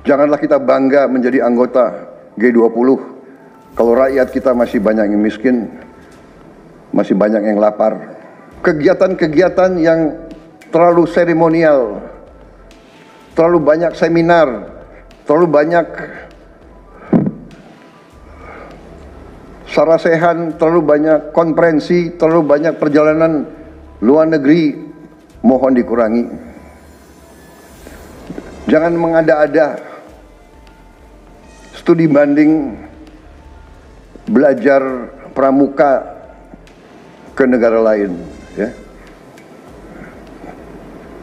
Janganlah kita bangga menjadi anggota G20 kalau rakyat kita masih banyak yang miskin, masih banyak yang lapar. Kegiatan-kegiatan yang terlalu seremonial, terlalu banyak seminar, terlalu banyak sarasehan, terlalu banyak konferensi, terlalu banyak perjalanan luar negeri, mohon dikurangi. Jangan mengada-ada. Studi banding belajar pramuka ke negara lain, ya.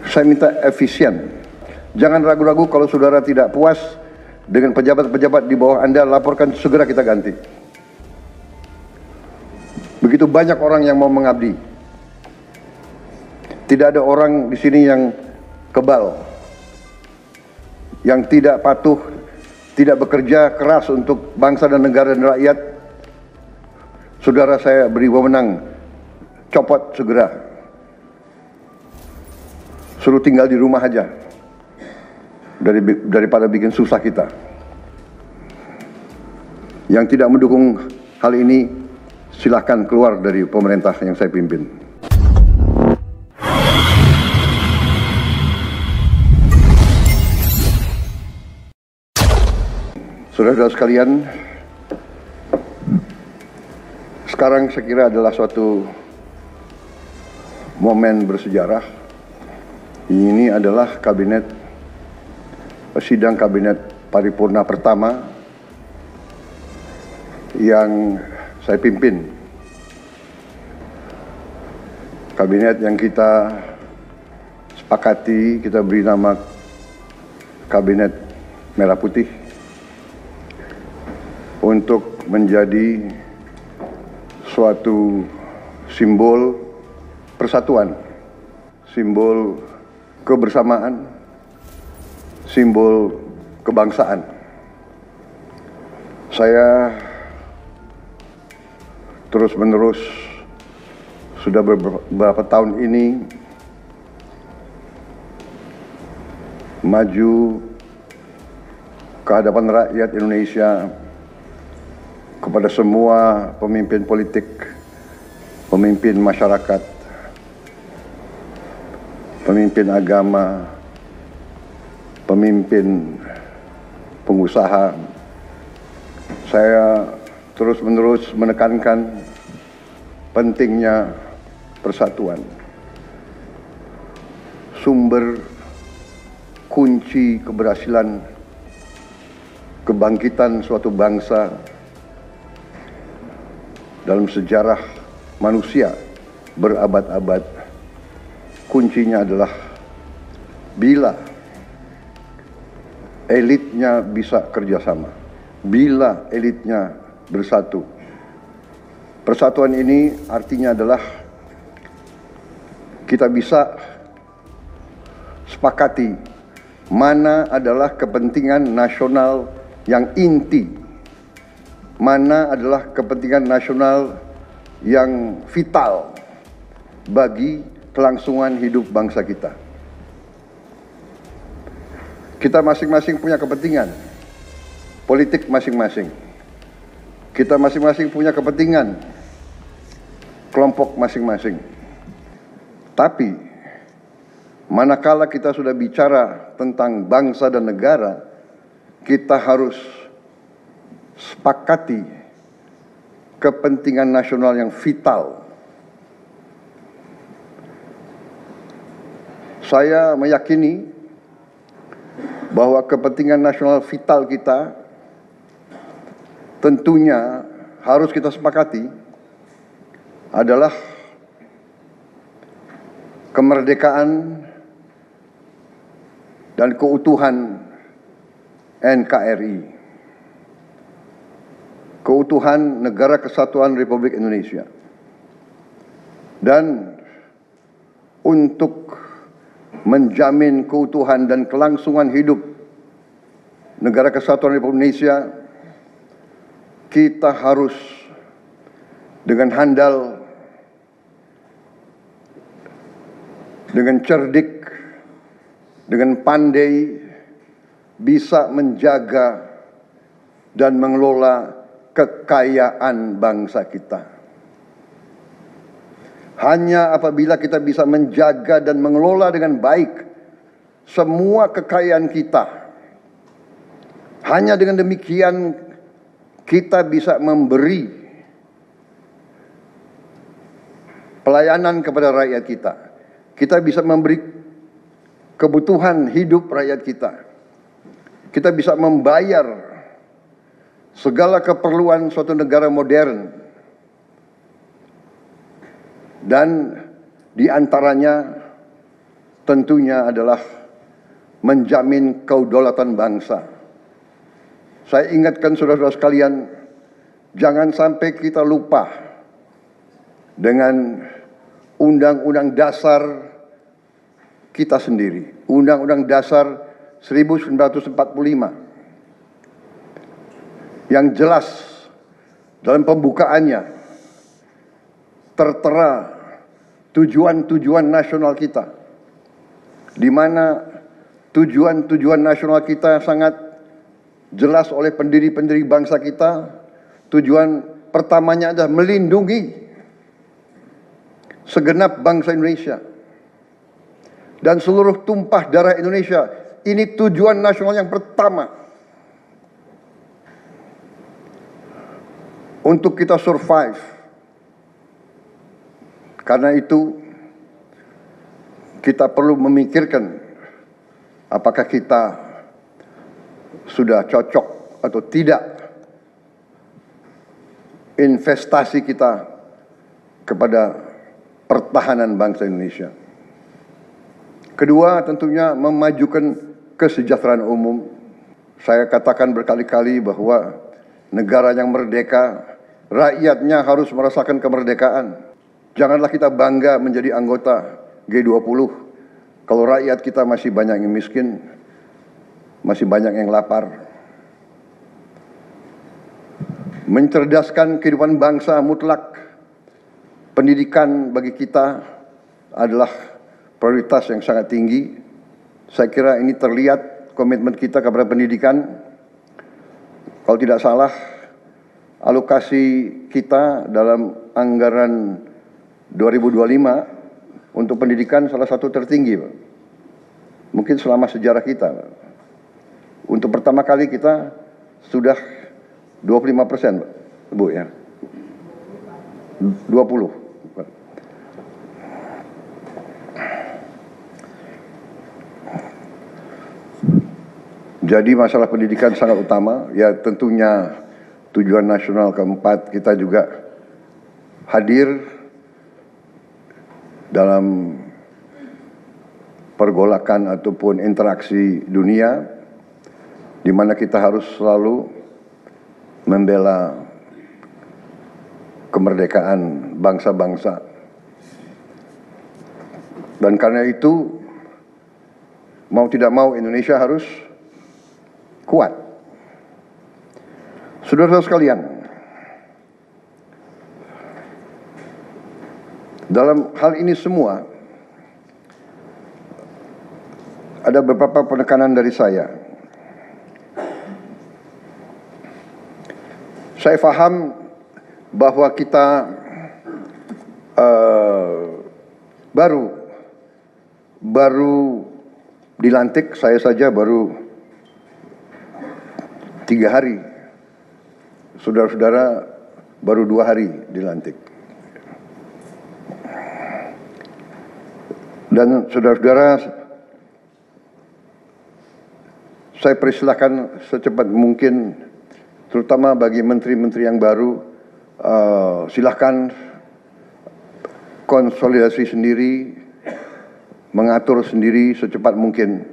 Saya minta efisien. Jangan ragu-ragu kalau saudara tidak puas dengan pejabat-pejabat di bawah Anda, laporkan, segera kita ganti. Begitu banyak orang yang mau mengabdi. Tidak ada orang di sini yang kebal, yang tidak patuh, tidak bekerja keras untuk bangsa dan negara dan rakyat. Saudara saya beri wewenang, copot segera. Suruh tinggal di rumah aja, daripada bikin susah kita. Yang tidak mendukung hal ini, silahkan keluar dari pemerintah yang saya pimpin. Saudara-saudara sekalian, sekarang saya kira adalah suatu momen bersejarah. Ini adalah sidang kabinet paripurna pertama yang saya pimpin. Kabinet yang kita sepakati, kita beri nama Kabinet Merah Putih, untuk menjadi suatu simbol persatuan, simbol kebersamaan, simbol kebangsaan. Saya terus-menerus sudah beberapa tahun ini maju ke hadapan rakyat Indonesia, kepada semua pemimpin politik, pemimpin masyarakat, pemimpin agama, pemimpin pengusaha. Saya terus-menerus menekankan pentingnya persatuan. Sumber kunci keberhasilan kebangkitan suatu bangsa dalam sejarah manusia berabad-abad, kuncinya adalah bila elitnya bisa kerjasama, bila elitnya bersatu. Persatuan ini artinya adalah kita bisa sepakati mana adalah kepentingan nasional yang inti, mana adalah kepentingan nasional yang vital bagi kelangsungan hidup bangsa kita. Kita masing-masing punya kepentingan politik masing-masing. Kita masing-masing punya kepentingan kelompok masing-masing. Tapi manakala kita sudah bicara tentang bangsa dan negara, kita harus sepakati kepentingan nasional yang vital. Saya meyakini bahwa kepentingan nasional vital kita tentunya harus kita sepakati adalah kemerdekaan dan keutuhan NKRI. Keutuhan Negara Kesatuan Republik Indonesia. Dan untuk menjamin keutuhan dan kelangsungan hidup Negara Kesatuan Republik Indonesia, kita harus dengan handal, dengan cerdik, dengan pandai, bisa menjaga dan mengelola kekayaan bangsa kita. Hanya apabila kita bisa menjaga dan mengelola dengan baik semua kekayaan kita, hanya dengan demikian kita bisa memberi pelayanan kepada rakyat kita. Kita bisa memberi kebutuhan hidup rakyat kita. Kita bisa membayar segala keperluan suatu negara modern. Dan di antaranya tentunya adalah menjamin kedaulatan bangsa. Saya ingatkan saudara-saudara sekalian, jangan sampai kita lupa dengan Undang-Undang Dasar kita sendiri, Undang-Undang Dasar 1945, yang jelas dalam pembukaannya tertera tujuan-tujuan nasional kita, di mana tujuan-tujuan nasional kita sangat jelas oleh pendiri-pendiri bangsa kita. Tujuan pertamanya adalah melindungi segenap bangsa Indonesia dan seluruh tumpah darah Indonesia. Ini tujuan nasional yang pertama untuk kita survive. Karena itu kita perlu memikirkan apakah kita sudah cocok atau tidak investasi kita kepada pertahanan bangsa Indonesia. Kedua, tentunya memajukan kesejahteraan umum. Saya katakan berkali-kali bahwa negara yang merdeka, rakyatnya harus merasakan kemerdekaan. Janganlah kita bangga menjadi anggota G20 kalau rakyat kita masih banyak yang miskin, masih banyak yang lapar. Mencerdaskan kehidupan bangsa mutlak. Pendidikan bagi kita adalah prioritas yang sangat tinggi. Saya kira ini terlihat komitmen kita kepada pendidikan. Kalau tidak salah, alokasi kita dalam anggaran 2025 untuk pendidikan salah satu tertinggi, Pak. Mungkin selama sejarah kita, Pak. Untuk pertama kali kita sudah 25%, Pak. Bu ya. 20. Jadi masalah pendidikan sangat utama. Ya tentunya tujuan nasional keempat kita juga hadir dalam pergolakan ataupun interaksi dunia, di mana kita harus selalu membela kemerdekaan bangsa-bangsa. Dan karena itu, mau tidak mau Indonesia harus kuat. Saudara-saudara sekalian, dalam hal ini semua ada beberapa penekanan dari saya. Saya paham bahwa kita baru dilantik, saya saja baru 3 hari, saudara-saudara baru 2 hari dilantik. Dan saudara-saudara, saya persilahkan secepat mungkin, terutama bagi menteri-menteri yang baru, silahkan konsolidasi sendiri, mengatur sendiri secepat mungkin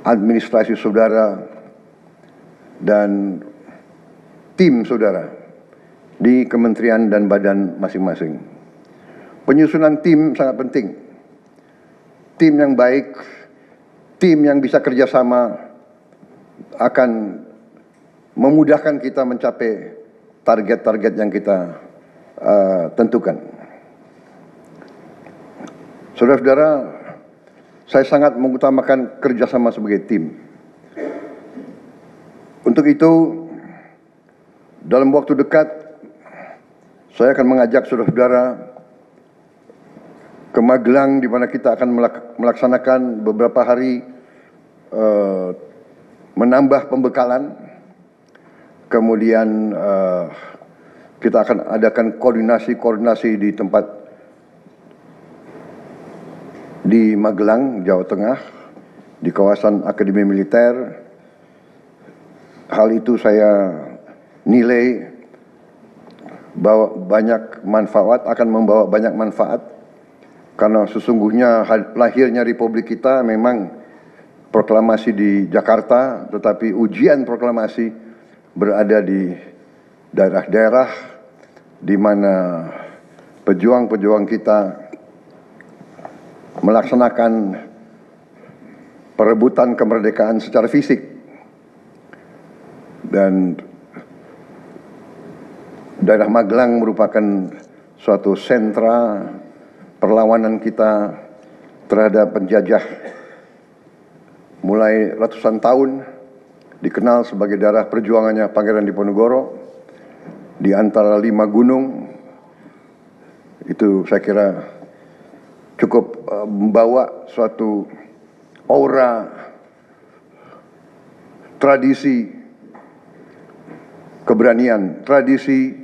administrasi saudara dan tim saudara di kementerian dan badan masing-masing. Penyusunan tim sangat penting. Tim yang baik, tim yang bisa kerjasama akan memudahkan kita mencapai target-target yang kita tentukan. Saudara-saudara, Saya sangat mengutamakan kerjasama sebagai tim. Untuk itu, dalam waktu dekat, saya akan mengajak saudara-saudara ke Magelang, di mana kita akan melaksanakan beberapa hari menambah pembekalan. Kemudian kita akan adakan koordinasi di tempat di Magelang, Jawa Tengah, di kawasan Akademi Militer. Hal itu saya nilai bahwa akan membawa banyak manfaat, karena sesungguhnya lahirnya Republik kita memang proklamasi di Jakarta, tetapi ujian proklamasi berada di daerah-daerah di mana pejuang-pejuang kita melaksanakan perebutan kemerdekaan secara fisik. Dan daerah Magelang merupakan suatu sentra perlawanan kita terhadap penjajah. Mulai ratusan tahun dikenal sebagai daerah perjuangannya Pangeran Diponegoro di antara 5 gunung. Itu saya kira cukup membawa suatu aura tradisi keberanian, tradisi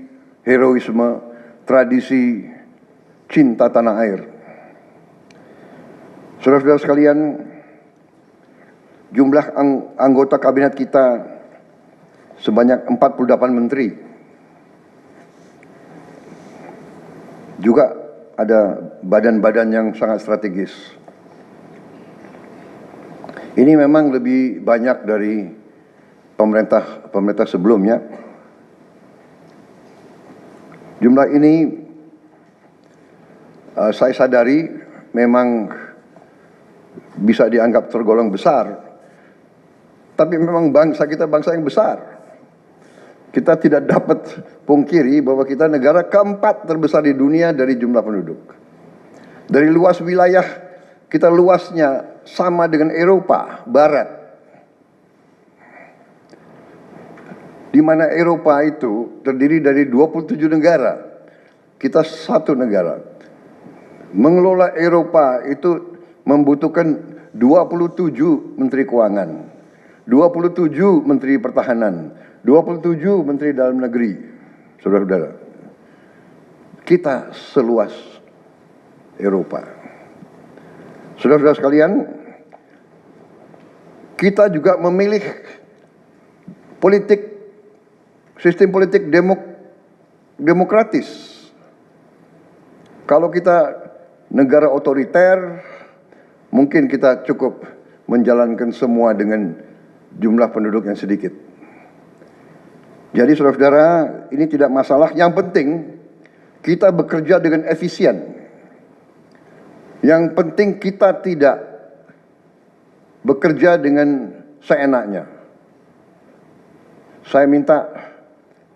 heroisme, tradisi cinta tanah air. Saudara-saudara sekalian, jumlah anggota kabinet kita sebanyak 48 menteri. Juga ada badan-badan yang sangat strategis. Ini memang lebih banyak dari pemerintah sebelumnya. Jumlah ini saya sadari memang bisa dianggap tergolong besar, tapi memang bangsa kita bangsa yang besar. Kita tidak dapat pungkiri bahwa kita negara keempat terbesar di dunia dari jumlah penduduk. Dari luas wilayah, kita luasnya sama dengan Eropa Barat. Di mana Eropa itu terdiri dari 27 negara. Kita satu negara. Mengelola Eropa itu membutuhkan 27 menteri keuangan, 27 menteri pertahanan, 27 menteri dalam negeri. Saudara-saudara, kita seluas Eropa. Saudara-saudara sekalian, kita juga memilih sistem politik demokratis. Kalau kita negara otoriter, mungkin kita cukup menjalankan semua dengan jumlah penduduk yang sedikit. Jadi saudara-saudara, ini tidak masalah. Yang penting kita bekerja dengan efisien. Yang penting kita tidak bekerja dengan seenaknya. Saya minta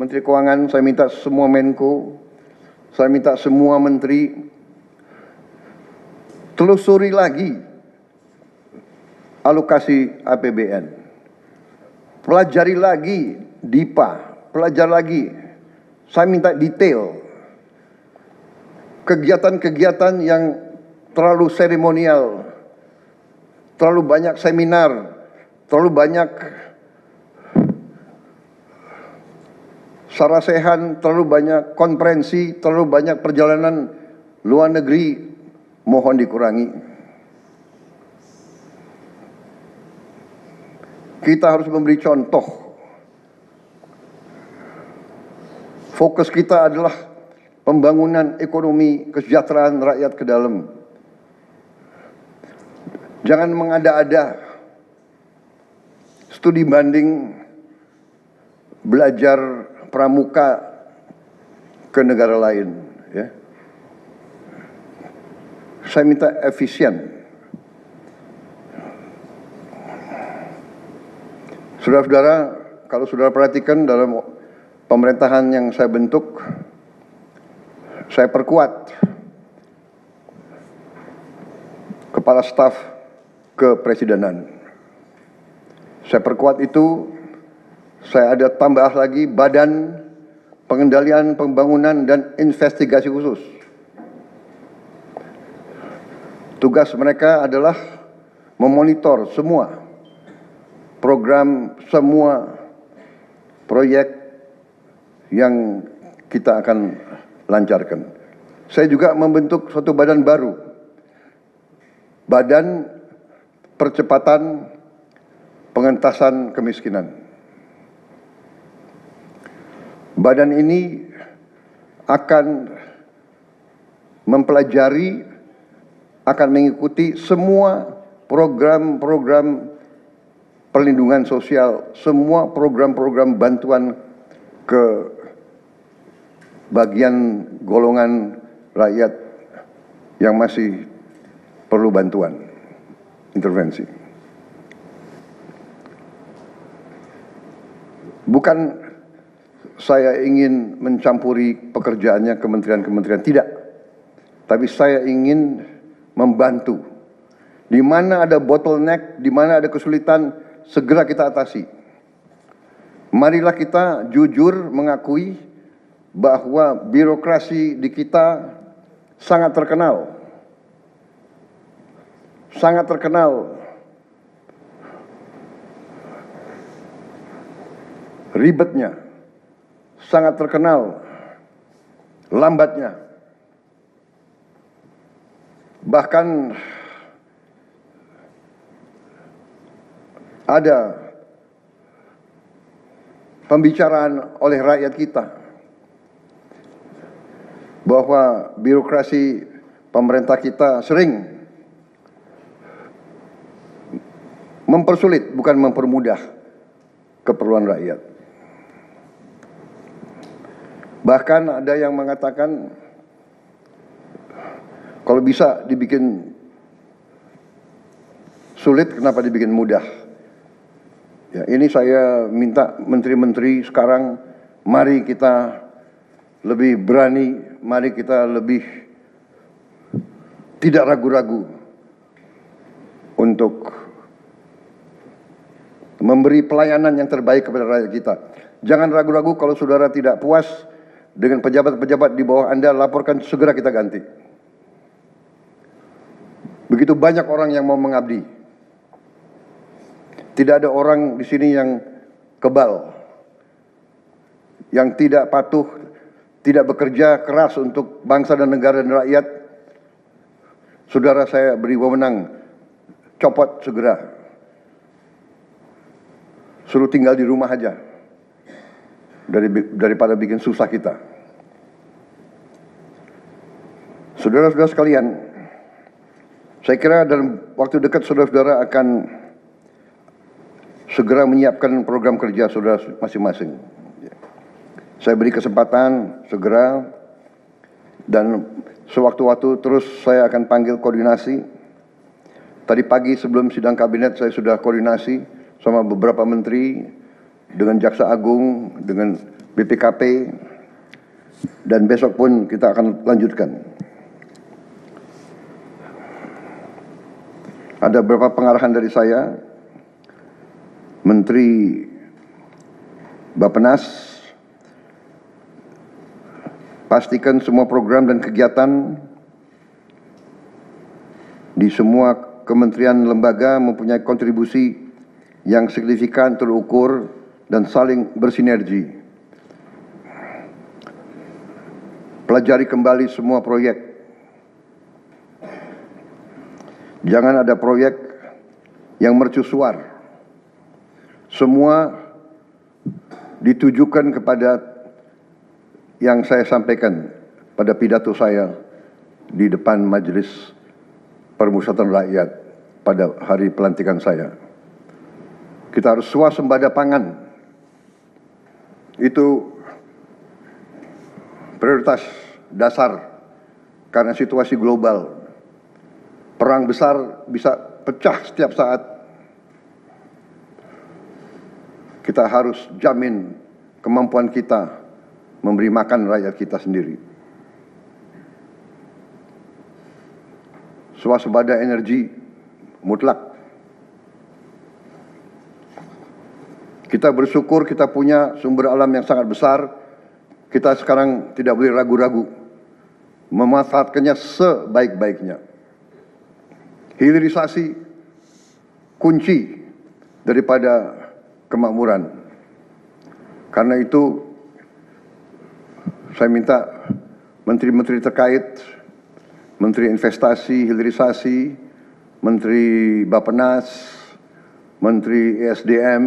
Menteri Keuangan, saya minta semua Menko, saya minta semua menteri telusuri lagi alokasi APBN. Pelajari lagi DIPA, pelajari lagi. Saya minta detail. Kegiatan-kegiatan yang terlalu seremonial, terlalu banyak seminar, terlalu banyak sarasehan, terlalu banyak konferensi, terlalu banyak perjalanan luar negeri, mohon dikurangi. Kita harus memberi contoh. Fokus kita adalah pembangunan ekonomi, kesejahteraan rakyat ke dalam. Jangan mengada-ada. Studi banding, belajar pramuka ke negara lain, ya. Saya minta efisien. Saudara-saudara, kalau saudara perhatikan dalam pemerintahan yang saya bentuk, saya perkuat kepala staf kepresidenan. Saya perkuat itu, saya ada tambah lagi Badan Pengendalian Pembangunan dan Investigasi Khusus. Tugas mereka adalah memonitor semua program, semua proyek yang kita akan lancarkan. Saya juga membentuk suatu badan baru, Badan Percepatan Pengentasan Kemiskinan. Badan ini akan mempelajari, akan mengikuti semua program-program perlindungan sosial, semua program-program bantuan ke bagian golongan rakyat yang masih perlu bantuan, intervensi. Bukan saya ingin mencampuri pekerjaannya kementerian-kementerian, tidak. Tapi saya ingin membantu. Di mana ada bottleneck, di mana ada kesulitan, segera kita atasi. Marilah kita jujur mengakui bahwa birokrasi di kita sangat terkenal. Sangat terkenal ribetnya, sangat terkenal lambatnya. Bahkan ada pembicaraan oleh rakyat kita bahwa birokrasi pemerintah kita sering mempersulit, bukan mempermudah keperluan rakyat. Bahkan ada yang mengatakan kalau bisa dibikin sulit, kenapa dibikin mudah? Ya, ini saya minta menteri-menteri sekarang, mari kita lebih berani, mari kita lebih tidak ragu-ragu untuk memberi pelayanan yang terbaik kepada rakyat kita. Jangan ragu-ragu, kalau saudara tidak puas dengan pejabat-pejabat di bawah Anda, laporkan, segera kita ganti. Begitu banyak orang yang mau mengabdi. Tidak ada orang di sini yang kebal, yang tidak patuh, tidak bekerja keras untuk bangsa dan negara dan rakyat. Saudara, saya beri wewenang, copot segera. Suruh tinggal di rumah aja, daripada bikin susah kita. Saudara-saudara sekalian, saya kira dalam waktu dekat saudara-saudara akan segera menyiapkan program kerja saudara masing-masing. Saya beri kesempatan segera, dan sewaktu-waktu terus saya akan panggil koordinasi. Tadi pagi sebelum sidang kabinet saya sudah koordinasi sama beberapa menteri, dengan Jaksa Agung, dengan BPKP, dan besok pun kita akan lanjutkan. Ada beberapa pengarahan dari saya, Menteri Bappenas, pastikan semua program dan kegiatan di semua kementerian lembaga mempunyai kontribusi yang signifikan, terukur, dan saling bersinergi. Pelajari kembali semua proyek. Jangan ada proyek yang mercusuar. Semua ditujukan kepada yang saya sampaikan pada pidato saya di depan Majelis Permusyawaratan Rakyat pada hari pelantikan saya. Kita harus swasembada pangan. Itu prioritas dasar karena situasi global. Perang besar bisa pecah setiap saat. Kita harus jamin kemampuan kita memberi makan rakyat kita sendiri. Swasembada energi mutlak. Kita bersyukur kita punya sumber alam yang sangat besar. Kita sekarang tidak boleh ragu-ragu memanfaatkannya sebaik-baiknya. Hilirisasi kunci daripada kemakmuran. Karena itu saya minta menteri-menteri terkait, Menteri Investasi, Hilirisasi, Menteri Bappenas, Menteri ESDM,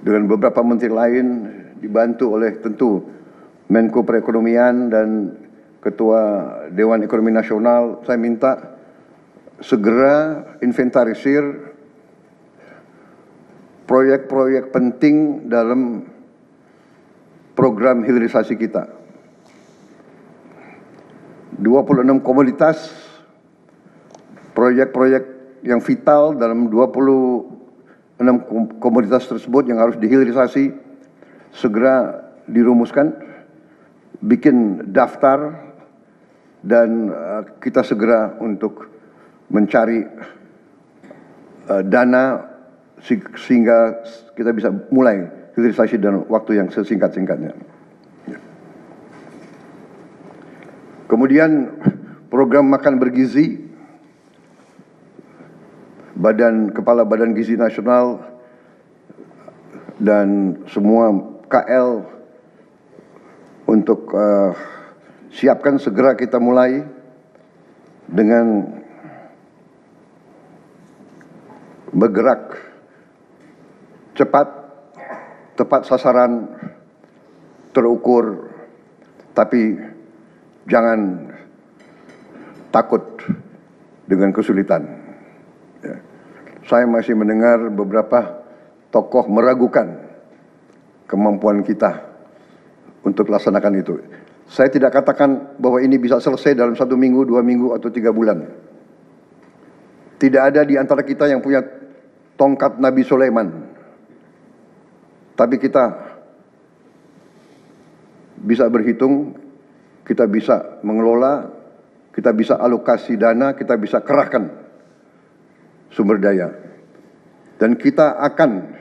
dengan beberapa menteri lain dibantu oleh tentu Menko Perekonomian dan Ketua Dewan Ekonomi Nasional, saya minta segera inventarisir proyek-proyek penting dalam program hilirisasi kita. 26 komoditas, proyek-proyek yang vital dalam 26 komoditas tersebut yang harus dihilirisasi segera dirumuskan, bikin daftar, dan kita segera untuk mencari dana sehingga kita bisa mulai hilirisasi dalam waktu yang sesingkat-singkatnya. Kemudian program makan bergizi, Kepala Badan Gizi Nasional dan semua KL untuk siapkan segera kita mulai dengan bergerak cepat, tepat sasaran, terukur, tapi jangan takut dengan kesulitan. Ya. Saya masih mendengar beberapa tokoh meragukan kemampuan kita untuk laksanakan itu. Saya tidak katakan bahwa ini bisa selesai dalam 1 minggu, 2 minggu, atau 3 bulan. Tidak ada di antara kita yang punya tongkat Nabi Sulaiman. Tapi kita bisa berhitung, kita bisa mengelola, kita bisa alokasi dana, kita bisa kerahkan sumber daya. Dan kita akan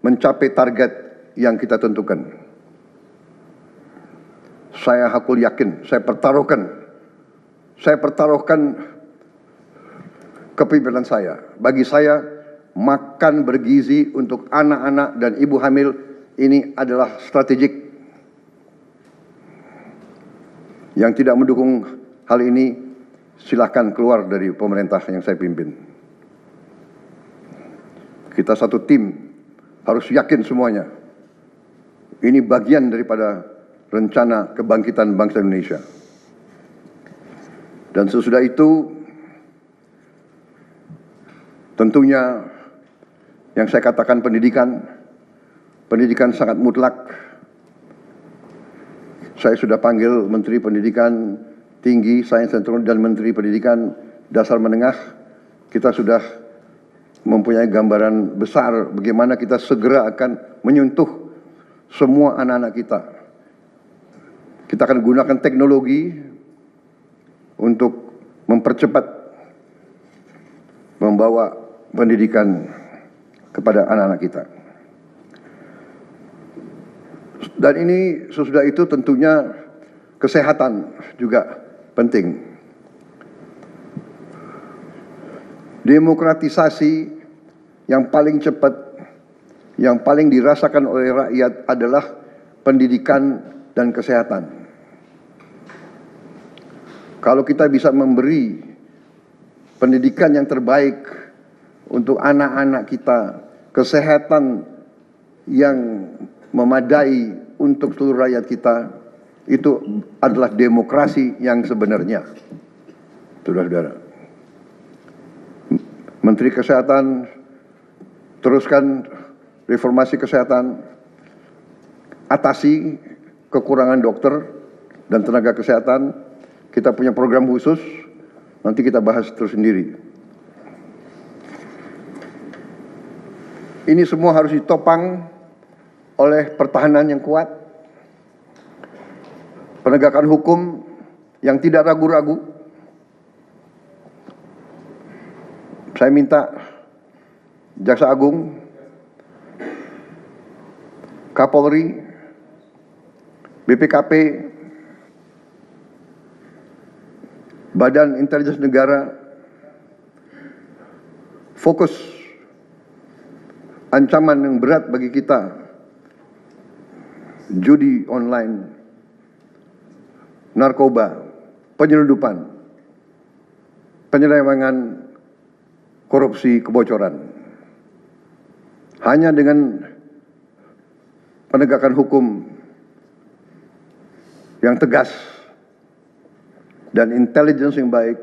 mencapai target yang kita tentukan. Saya hakul yakin, saya pertaruhkan kepemimpinan saya. Bagi saya, makan bergizi untuk anak-anak dan ibu hamil ini adalah strategik. Yang tidak mendukung hal ini, silahkan keluar dari pemerintah yang saya pimpin. Kita satu tim, harus yakin semuanya. Ini bagian daripada rencana kebangkitan bangsa Indonesia. Dan sesudah itu, tentunya yang saya katakan pendidikan sangat mutlak. Saya sudah panggil Menteri Pendidikan Tinggi, Sains dan Teknologi, dan Menteri Pendidikan Dasar Menengah. Kita sudah mempunyai gambaran besar bagaimana kita segera akan menyentuh semua anak-anak kita. Kita akan gunakan teknologi untuk mempercepat membawa pendidikan kepada anak-anak kita. Dan ini sesudah itu tentunya kesehatan juga penting. Demokratisasi yang paling cepat, yang paling dirasakan oleh rakyat adalah pendidikan dan kesehatan. Kalau kita bisa memberi pendidikan yang terbaik untuk anak-anak kita, kesehatan yang memadai untuk seluruh rakyat kita, itu adalah demokrasi yang sebenarnya. Saudara-saudara, Menteri Kesehatan teruskan reformasi kesehatan, atasi kekurangan dokter dan tenaga kesehatan. Kita punya program khusus, nanti kita bahas tersendiri. Ini semua harus ditopang oleh pertahanan yang kuat, penegakan hukum yang tidak ragu-ragu. Saya minta Jaksa Agung, Kapolri, BPKP, Badan Intelijen Negara, fokus ancaman yang berat bagi kita, judi online, narkoba, penyelundupan, penyelewengan, korupsi, kebocoran. Hanya dengan penegakan hukum yang tegas dan intelligence yang baik,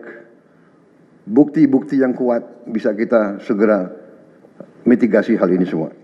bukti-bukti yang kuat, bisa kita segera mitigasi hal ini semua.